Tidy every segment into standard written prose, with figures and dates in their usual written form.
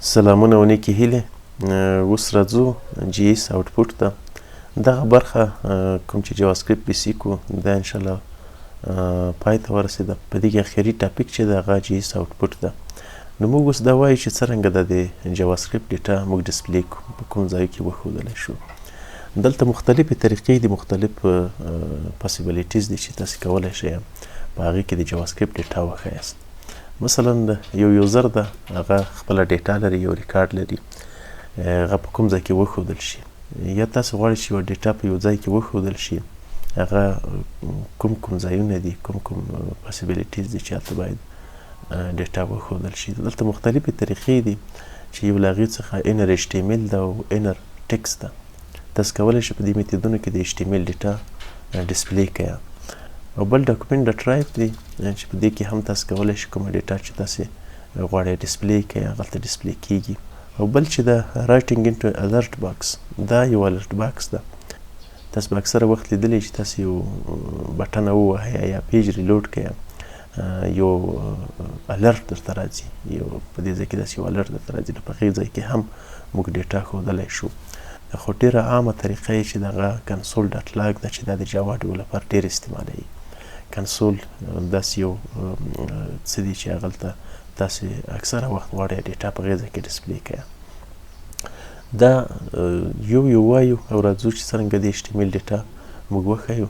سلامونه و نیکې هیلې. اوس راځو جی ایس آوټپوټ ته. دغه برخه کوم چې جاواسکرپټ بیسیک و دا انشاءالله پای ته ورسېده. په دې کې اخري ټاپک چې د هغه جی ایس آوټپوټ ده. نو موږ اوس دا وایو چې څرنګه د جاواسکرپټ ډیټا موږ ډسپلی کړو، په کوم ځای کې وښودلی شو. دلته مختلفې طریقې دي، مختلف پاسیبلیټیز دي چې تاسې کولی شئ په هغې کې د جاواسکرپټ ډیټا وښایاست. مثلا یو یوزر ده، هغه خپله ډیټا لري، یو ریکارډ لري، هغه په کوم ځای کې وښودل شي، یا تاسې غواړئ چې یوه ډیټا په یو ځای کې وښودل شي، هغه کوم ځایونه دي، کوم پاسیبلیټیز دي چې هلته باید ډیټا وښودل شي. دلته مختلفې طریقې دي چې یو له هغې څخه انر ایچ ټي ایم ایل ده او انر ټکس ده. تاسې کولی شئ په دې میتودونو کې د ایچ ټي ایم ایل ډیټا ډسپلی کړئ. او بل ډاکومنټ ډاټ رایټ دی چې په دې کې هم تاسې کولی شئ کومه ډیټا چې تاسې غواړئ ډسپلی کړئ هغلته ډسپلی کیږي. او بل چې د رایټینګ انټو الرټ باکس، دا یو الرټ باکس ده. تاسې به اکثره وخت لیدلی چې تاسې یو بټنه ووهئ یا پیج ریلوډ کړئ، یو الرټ درته راځي، یو په دې ځای کې داسې یو الرټ درته راځي. نو په هغې ځای کې هم موږ ډیټا ښودلی شو. خو ډېره عامه طریقه یې چې دغه کنسول ډاټ لاګ ده چې دا د جاوا ډیولپر ډېر استعمالوي. کنسول داسې یو څه دی چې هغلته تاسې اکثره وخت غواړئ ډیټا په هغې ځای کې ډسپلی کړئ. دا یو وایو او راځو چې څرنګه د ایچ ټي ایم ایل ډیټا موږ وښیو.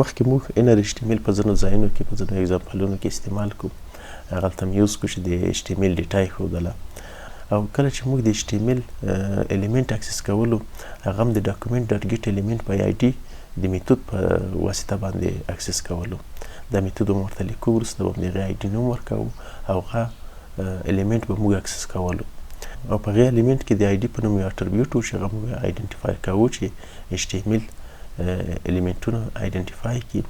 مخکې موږ انر ایچ ټي ایم ایل په ځینو ځایونو کې، په ځینو اګزامپلونو کې استعمال کړو، هغلته مې یوز کړو چې د ایچ ټي ایم ایل ډیټا یې ښودله. او کله چې موږ د ایچ ټي ایم ایل الیمنټ اکسس کولو، هغه هم د ډاکومنټ ډاټ ګیټ الیمنټ په آی ډي د میتود په واسطه باندې اکسس کولو. دا میتود هم ورته لیکو، وروسته به هم د هغې آی ډي نوم ورکوو او هغه الیمنټ به موږ اکسس کولو. او په هغې الیمنټ کې د آی ډي په نوم یو اټربیوټ و چې هغه موږ آیډنټیفای کوو چې ایچ ټي ایم ایل الیمنټونه آیډنټیفای کړي.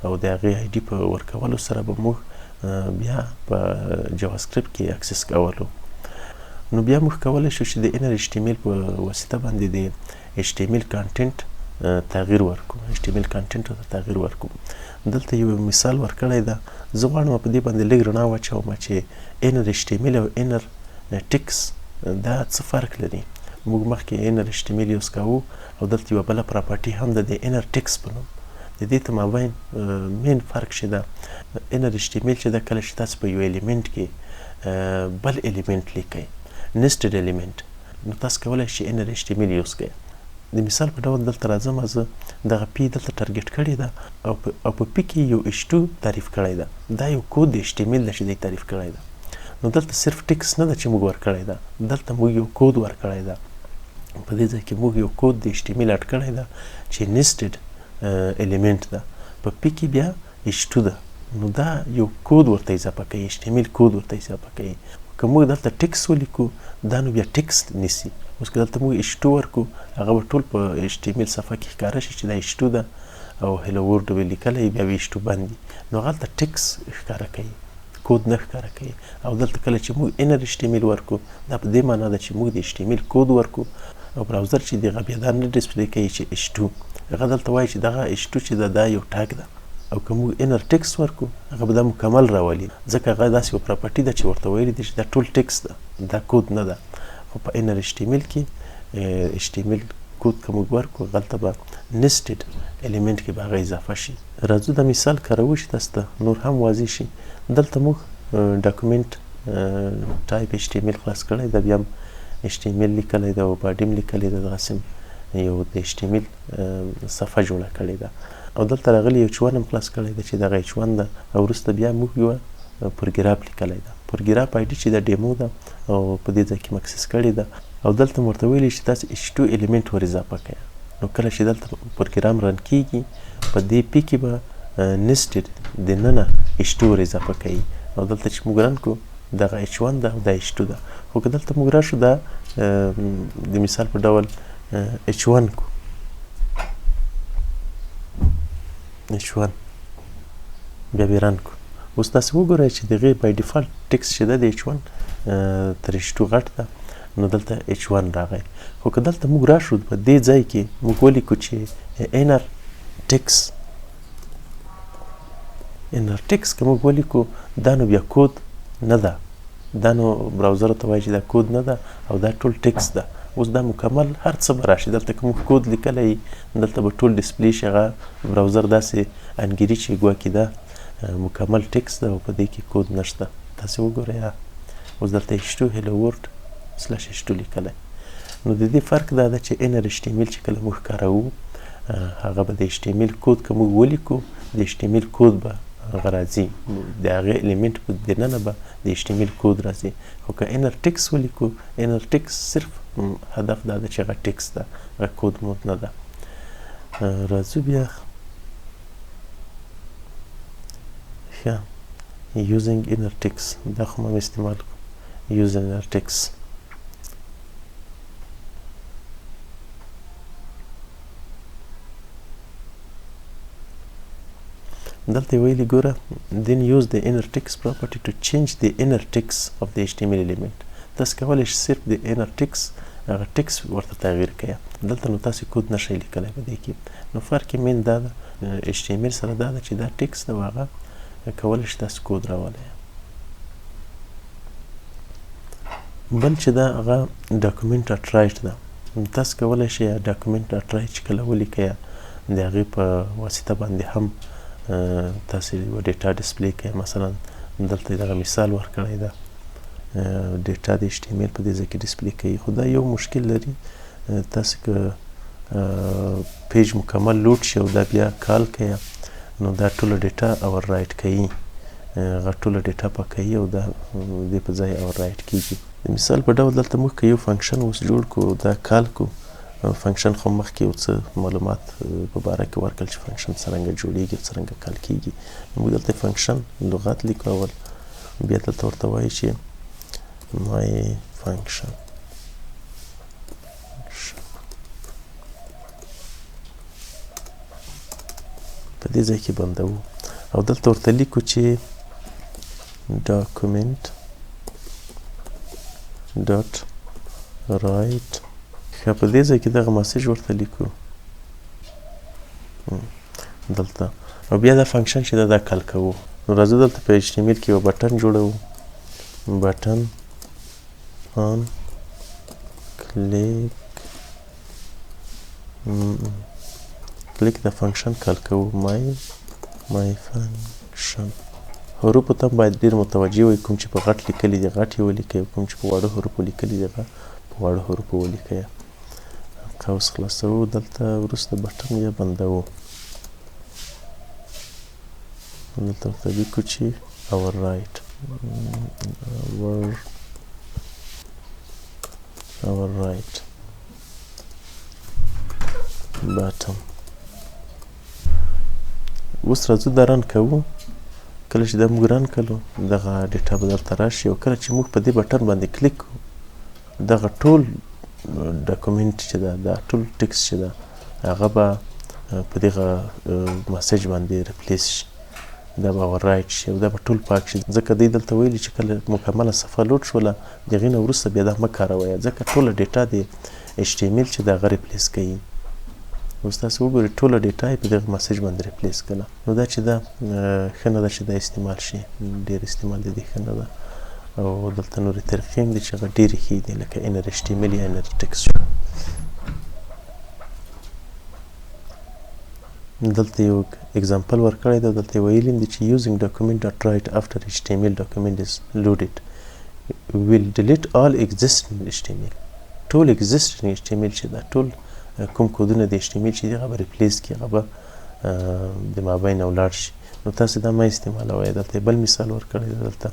او د هغې آی ډي په ورکولو سره به موږ بیا په جاواسکرپټ کې اکسس کولو. نو بیا موږ کولی شو چې د انر ایچ ټي ایم ایل په واسطه باندې د ایچ ټي ایم ایل کانټینټ تغییر ورکړو، ایچ ټي ایم ایل کانټینټ ته تغییر ورکړو. دلته یو مثال ورکړی ده. زه غواړم په دې باندې لږ رڼا واچوم چې انر ایچ ټي ایم ایل او انر ټکس دا څه فرق لري. موږ مخکې انر ایچ ټي ایم ایل یوز کوو او دلته یوه بله پراپرټي هم ده د انر ټکس په نوم. د دې ته مابین مین فرق چې ده، انر ایچ ټي ایم ایل چې ده کله چې تاسو په یو الیمنټ کې بل الیمنټ لیکئ، نسټډ الیمنټ، نو تاسو کولی شئ انر ایچ ټي ایم ایل یوز کړئ. د مثال په ډول دلته راځم، زه دغه پی دلته ټارګټ کړې ده او په پی کې یو ایچ ټو تعریف کړی ده. دا یو کود د ایچ ټي ایم ایل ده چې دی تعریف کړی ده. نو دلته صرف ټکس نه ده چې موږ ورکړی ده، دلته موږ یو کود ورکړی ده. په دې ځای کې موږ یو کود د ایچ ټي ایم ایل اډ کړی ده چې نسټډ الیمنټ ده، په پی کې بیا ایچ ټو ده. نو دا یو کود ورته اضافه کوي، ایچ ټي ایم ایل کود ورته اضافه کوي. که موږ دلته ټکس ولیکو، دا نو بیا ټکس نیسي. اوس که دلته موږ ایچ ټو ورکو، هغه به ټول په ایچ ټي ایم ایل صفحه کې ښکاره شي چې دا ایچ ټو ده او هیلو ورډ به لیکلی، بیا به ایچ ټو بند وي. نو هغلته ټکس ښکاره کوي، کود نه ښکاره کوي. او دلته کله چې موږ انر ایچ ټي ایم ایل ورکو، دا په دې معنا ده چې موږ د ایچ ټي ایم ایل کود ورکو او براوزر چې دغه بیا دا نه ډسپلی کوي چې ایچ ټو، هغه دلته وایي چې دغه ایچ ټو چې ده دا یو ټاګ ده. او که موږ انر ټکس ورکو، هغه به دا مکمل راولي، ځکه هغه داسې یوه پراپرټي ده چې ورته ویلي دي چې دا ټول ټکس ده، دا کود نه ده. خو په انر ایچ ټي ایم ایل کې ایچ ټي ایم ایل کود که موږ ورکو، هغلته به نسټډ الیمنټ کې به هغه اضافه شي. راځو دا مثال کاروو چې تاسو ته نور هم واضح شي. دلته موږ ډاکومنټ ټایپ ایچ ټي ایم ایل خلاص کړی ده، بیا هم ایچ ټي ایم ایل لیکلی ده او باډي هم لیکلی ده، دغسې یو د ایچ ټي ایم ایل صفحه جوړه کړې ده. او دلته راغلی ایچ ون هم خلاص کړی ده چې دغه ایچ ون ده. او وروسته بیا موږ یوه پروګراف لیکلی ده، پروګراف آی ډي چې د ډیمو ده او په دې ځای کې م اکسس کړې ده. او دلته م ورته ویلي چې تاسې ایچ ټو الیمنټ ور اضافه کړئ. نو کله چې دلته پروګرام رن کیږي، په دې پی کې به نسټډ دننه ایچ ټو ور اضافه کوي. او دلته چې موږ رن کړو، دغه ایچ ون ده او دا ایچ ټو ده. خو که دلته موږ راشو، دا د مثال په ډول ایچ ون کو، ایچ ون بیا به رن کو. اوس تاسې وګورئ چې د هغې بای ډیفالټ ټکس چې ده د ایچ ون تر ایچ ټو غټ ده، نو دلته ایچ ون راغی. خو که دلته موږ راشو، په دې ځای کې موږ ولیکو چې انر ټکس، انر ټکس که موږ ولیکو، دا نو بیا کود نه ده، دا نو براوزر ته وایي چې دا کود نه ده او دا ټول ټکس ده. اوس دا مکمل هر څه به راشي. دلته که موږ کود لیکلی دلته به ټول ډسپلی شي. هغه براوزر داسې انګیري چې ګواکې دا مکمل ټکس ده او په دې کې کود نشته. تاسې وګورئ اوس دلته h2 hello world /h2 لیکلی. نو د دې فرق دا ده چې inner HTML چې کله موږ کاروو هغه به د HTML کود که موږ ولیکو د HTML کود به هغه راځي، د هغې الیمنټ په دننه به د HTML کود راځي. خو که inner text ولیکو inner text صرف هدف دا ده چې هغه ټکس ده، هغه کود مود نه ده. راځو بیا ښه using inner text دا خو هم استعمال کړو. use inner text دلته ویلي ګوره then use the inner text property to change the inner text of the HTML element. تاسو کولی شئ صرف د inner text هغه ټکس ورته تغییر کړئ. دلته نو تاسو کود نشئ لیکلی په دې کې. نو فرق یې مین دا ده HTML سره دا ده چې دا ټکس ده او هغه کولی شئ تاسو کود راولئ. بل چې دا هغه ډاکومنټ ډاټ رایټ ده. تاسو کولی شئ ډاکومنټ ډاټ رایټ چې کله ولیکئ د هغې په واسطه باندې هم تاسو یوه ډیټا ډسپلی کوئ. مثلا دلته دغه مثال ورکړی ده ډیټا د HTML په دې ځای کې ډسپلی کوي. خو دا یو مشکل لري. تاسو که پیج مکمل لوډ شي او دا بیا کال کوئ نو دا ټوله ډیټا اور رایټ کوي، هغه ټوله ډیټا پاکوي او دا دې په ځای اور رایټ کیږي. د مثال په ډول دلته موږ که یو فنکشن اوس جوړ کړو دا کال کو فنکشن خو مخکې یو څه معلومات په باره کې ورکړل چې فنکشن څرنګه جوړیږي او څرنګه کال کیږي. موږ دلته فنکشن لغت لیکو اول، بیا دلته ورته وایي چې my function په دې ځای کې بندوو او دلته ورته لیکو چې document dot write. ښه په دې ځای کې دغه مسیج ورته لیکو دلته او بیا دا فنکشن چې دا کال کوو. نو راځو دلته په HTML کې یو بټن جوړوو. بټن on click د فنکشن کال کوو my function. حروفو ته باید ډېر متوجه وئ. کوم چې په غټ لیکلي دي غټ یې ولیکئ، کوم چې په واړه حروفو لیکلي دي هغه په واړه حروفو ولیکئ. قوس خلاصوو. دلته وروسته بټن یا بندوو. دلته ورته لیکو چې our right bottom. اوس راځو دا رن کوو. کله چې دا موږ رن کړو دغه ډیټا به درته راشي او کله چې موږ په دې بټن باندې کلیک کوو دغه ټول ډاکومنټ چې ده دا ټول ټکس چې ده هغه به په دغه مسیج باندې ریپلیس شي. دا به ور رایټ شي او دا به ټول پاک شي. ځکه دی دلته ویلي چې کله مکمله صفحه لوډ شوله د هغې نه وروسته بیا دا مه کاروئ ځکه ټوله ډیټا د HTML چې ده هغه ریپلیس کوي. اوس تاسو وګورئ ټوله ډیټا یې په دغه مسیج باندې ریپلیس کړله. نو دا چې دا ښه نه ده چې دا استعمال شي، ډېر استعمال د دې ښه نه ده. او دلته نورې طریقې هم دي چې هغه ډېرې ښې دي لکه inner HTML یا inner text. دلته یو اگزامپل ورکړی دی. دلته ویلي دي چې using document dot write after HTML document is loaded will delete all existing HTML. ټول existing HTML چې دا ټول کوم کودونه د HTML چې دي هغه به ریپلیس کړي، هغه به د مابین ولاړ شي. نو تاسو دا مه استعمالوئ. دلته بل مثال ورکړی دی. دلته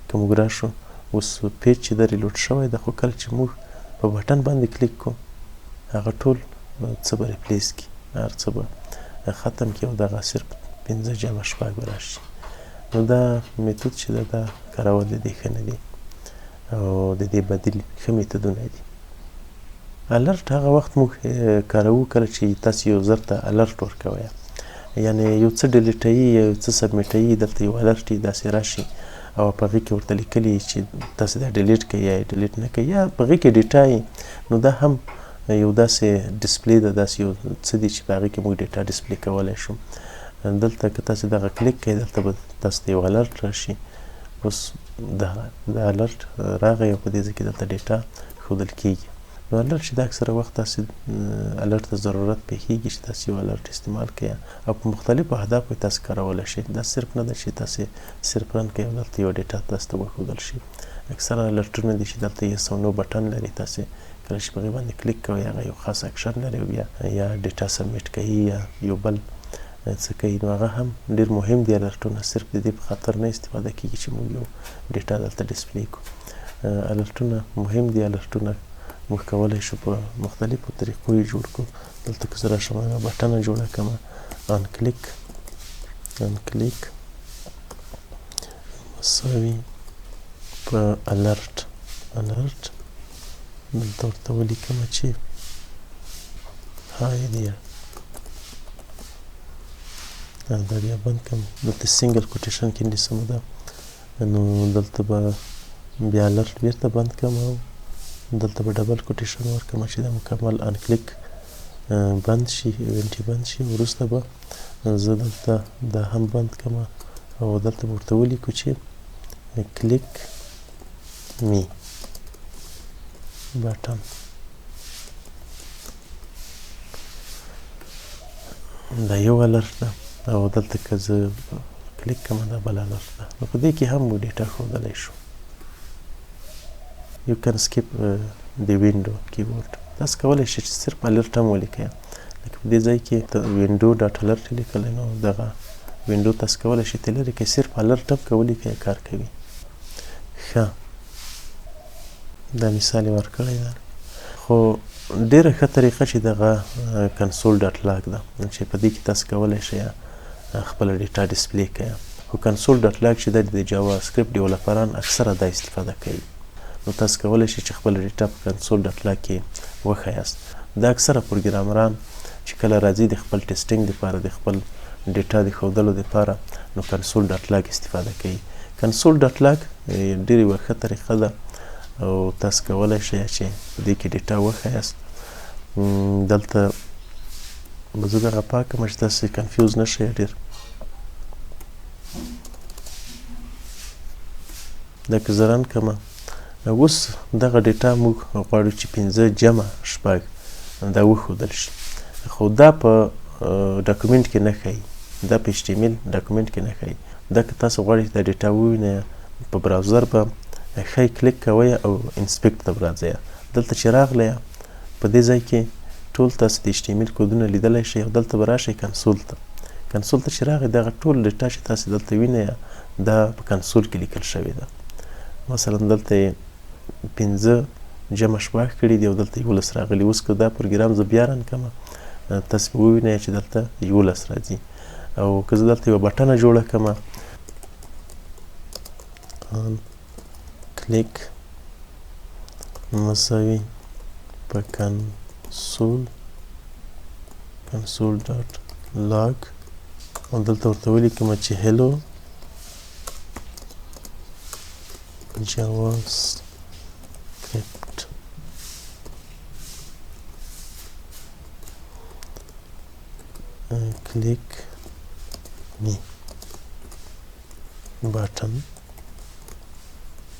که موږ راشو اوس پیج چې دا ریلوډ شوی ده خو کله چې موږ په بټن باندې کلیک کوو هغه ټول څه به ریپلیس کړي، هر څه به ختم کړي او دغه صرف 5 جمع 6 به راشي. نو دا میتود چې ده دا کارول د دې ښه نه دي او د دې بدیل ښه میتودونه دي. الرټ هغه وخت موږ کاروو کله چې تاسو یوزر ته الرټ ورکوئ، یعنې یو څه ډیلیټوي یا یو څه سبمیټوي دلته یو الرټ یې داسې راشي او په هغې کې ورته لیکلي چې تاسو دا ډیلیټ کړئ یا یې ډیلیټ نه کړئ یا په هغې کې ډیټا یې. نو دا هم یو داسې ډسپلی ده، داسې یو څه دي چې په هغې کې موږ ډیټا ډسپلی کولی شو. دلته که تاسو دغه کلیک کړئ دلته به تاسو ته یو الرټ راشي. اوس د الرټ راغی او په دې ځای کې دلته ډیټا ښودل کیږي. نو الرټ چې د اکثره وخت تاسې الرټ ته ضرورت پیښیږي چې تاسې یو الرټ استعمال کړئ او په مختلفو اهدافو یې تاسې کارولی شئ. دا صرف نه ده چې تاسې صرف رن کړئ او دلته یوه ډیټا تاسو ته وښودل شي. اکثره الرټونه دي چې دلته یس او نو بټن لري، تاسې کله چې په هغې باندې کلیک کوئ هغه یو خاص اکشن لري او بیا یا ډیټا سبمیټ کوي یا یو بل څه کوي. نو هغه هم ډېر مهم دي الرټونه، صرف د دې په خاطر نه استفاده کیږي چې موږ یو ډیټا دلته ډسپلی کړو. الرټونه مهم دي. الرټونه موږ کولی شو په مختلفو طریقو یې جوړ کړو. دلته که زه راشم هغه بټنه جوړه کړم، آن کلیک مساوي په الرټ دلته ورته ولیکم چې هاي دیر دا بیا بند کړم. دلته سینګل کوټیشن کې نیسم ده، نو دلته به بیا الرټ بیرته بند کړم او دلته به ډبل کوټیشن ورکړم چې دا مکمل ان کلیک بند شي، ایونټ بند شي. وروسته به زه دلته دا هم بند کړم او دلته به ورته ولیکو چې کلیک می بټن. دا یو الرټ ده او دلته که زه کلیک کړم دا بل الرټ ده. نو په دې کې هم مو ډیټا ښودلی شو. You can skip the window keyboard. تاسو کولی شئ چې صرف الرټ هم ولیکئ. لکه په دې ځای کې window ډاټ الرټ لیکلی، نو دغه window تاسو کولی شئ ته لرې کړئ، صرف الرټ هم که ولیکئ کار کوي. ښه، دا مثال یې ورکړی ده. خو ډېره ښه طریقه چې دغه کنسول ډاټ لاګ ده چې په دې کې تاسو کولی شئ خپله ډیټا ډسپلی کړئ. خو کنسول ډاټ لاګ چې دا د جاوا سکرپټ ډیولپران اکثره دا استفاده کوي. نو تاسو کولی شئ چې خپله ډیټا په کنسول ډاټ لاګ کې وښیاست. دا اکثره پروګرامران چې کله راځي د خپل ټیسټینګ دپاره، د خپل ډیټا د ښودلو دپاره، نو کنسول ډاټ لاګ استفاده کوي. کنسول ډاټ لاګ ډېرې یوه ښه طریقه ده او تاسو کولی شئ چې په دې کې ډیټا وښیاست. دلته به زه دغه پاک کړم چې تاسې کنفیوز نه شئ ډېر. دا که زه رن کړم اوس دغه ډیټا موږ غواړو چې 5 جمع 6 دا وښودل شي، خو دا په ډاکومنټ کې نه ښایي، دا په HTML ډاکومنټ کې نه ښایي. دا که تاسو غواړئ دا ډیټا ووینئ په براوزر به ښایي کلیک کوئ او انسپیکټ ته به راځئ. دلته چې راغلی په دې ځای کې ټول تاسو د HTML کودونه لیدلی شئ او دلته به راشئ کنسول ته چې راغی دغه ټول ډیټا چې تاسو دلته وینئ دا په کنسول کې لیکل شوې ده. مثلا دلته 5 جمع 6 کړي دي او دلته 11 راغلي. اوس که دا پروګرام زه بیا رن کړم تاسو به ووینئ چې دلته 11 راځي. او که زه دلته یوه بټنه جوړه کړم کلیک مساوي په کنسول ډاټ لاګ او دلته ورته ولیکم چې هلو JavaScript click me button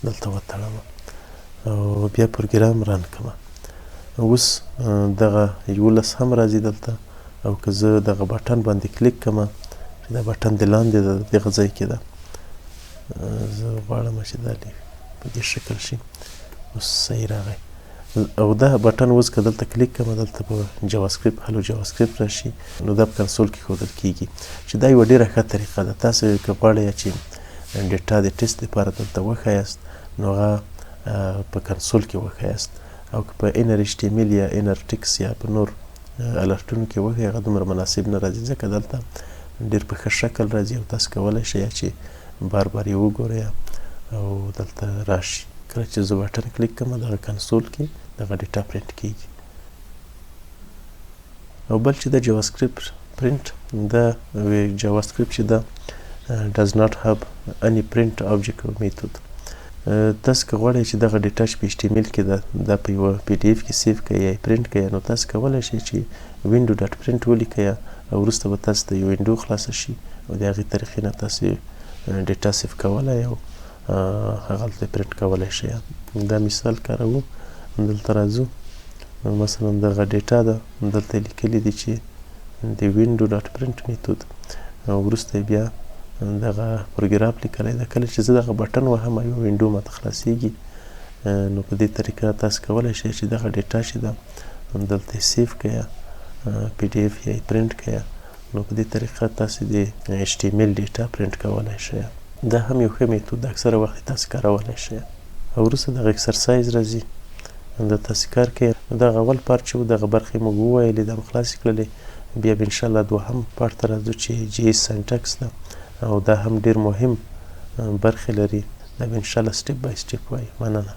دلته وتړم او بیا پروګرام رن کړم. اوس دغه 11 هم راځي دلته او که زه دغه بټن باندې کلیک کړم چې دا بټن د لاندې د دغه ځای کې ده، زه غواړم چې دا په دې شکل شي. اوس صحیح راغی او دا بټن اوس که دلته کلیک کړم دلته په جاواسکرپټ هلو جاواسکرپټ راشي، نو دا په کنسول کې ښودل کیږي چې دا یوه ډېره ښه طریقه ده. تاسو که غواړئ چې ډیټا د ټیسټ لپاره دلته وښیاست نو هغه په کنسول کې وښیاست، او که په انر HTML یا انر ټکس یا په نور الرټونو کې وښیئ هغه دومره مناسب نه راځي ځکه دلته ډېر په ښه شکل راځي او تاسو کولی شئ چې بار بار یې وګورئ او دلته راشي. کله چې زه بټن کلیک کړم دغه کنسول کې دغه ډیټا پرنټ کیږي. او بل چې د جاواسکرپټ پرنټ دا جاواسکرپټ چې دا does not have any print object or method. تاسو که غواړئ چې دغه ډیټا چې په HTML کې ده دا په یوه PDF کې سیف کړئ یا پرنټ کړئ، نو تاسو کولی شئ چې وینډو ډاټ پرنټ ولیکئ او وروسته به تاسو ته یو وینډو خلاصه شي او د هغې طریقې نه تاسو ډیټا سیف کولی او هغلته پرنټ کولی شئ. دا مثال کاروو، دلته راځو، مثلا دغه ډیټا ده، دلته لیکلي دي چې د وینډو ډاټ پرنټ میتود، وروسته بیا دغه پروګرام لیکلی ده. کله چې زه دغه بټن وهم یو وینډو ماته خلاصیږي، نو په دې طریقه تاسو کولی شئ چې دغه ډیټا چې ده دلته سیف کړئ، پی ډي اف یا پرنټ کړئ. نو په دې طریقه تاسو د HTML ډیټا پرنټ کولی شئ. دا هم یو ښه میتود ده، اکثره وخت تاسو کارولی شئ. وروسته دغه اکسرسایز راځي، دا تاسو کار کوئ. دغه اول پارت چې و دغه برخې موږ وویلې، دا مو خلاصې کړلې. بیا به انشاءالله دوهم پارت ته راځو چې JS سینټکس ده، او دا هم ډېر مهم برخې لري. دا به انشاءالله سټپ بای سټپ وایو. مننه.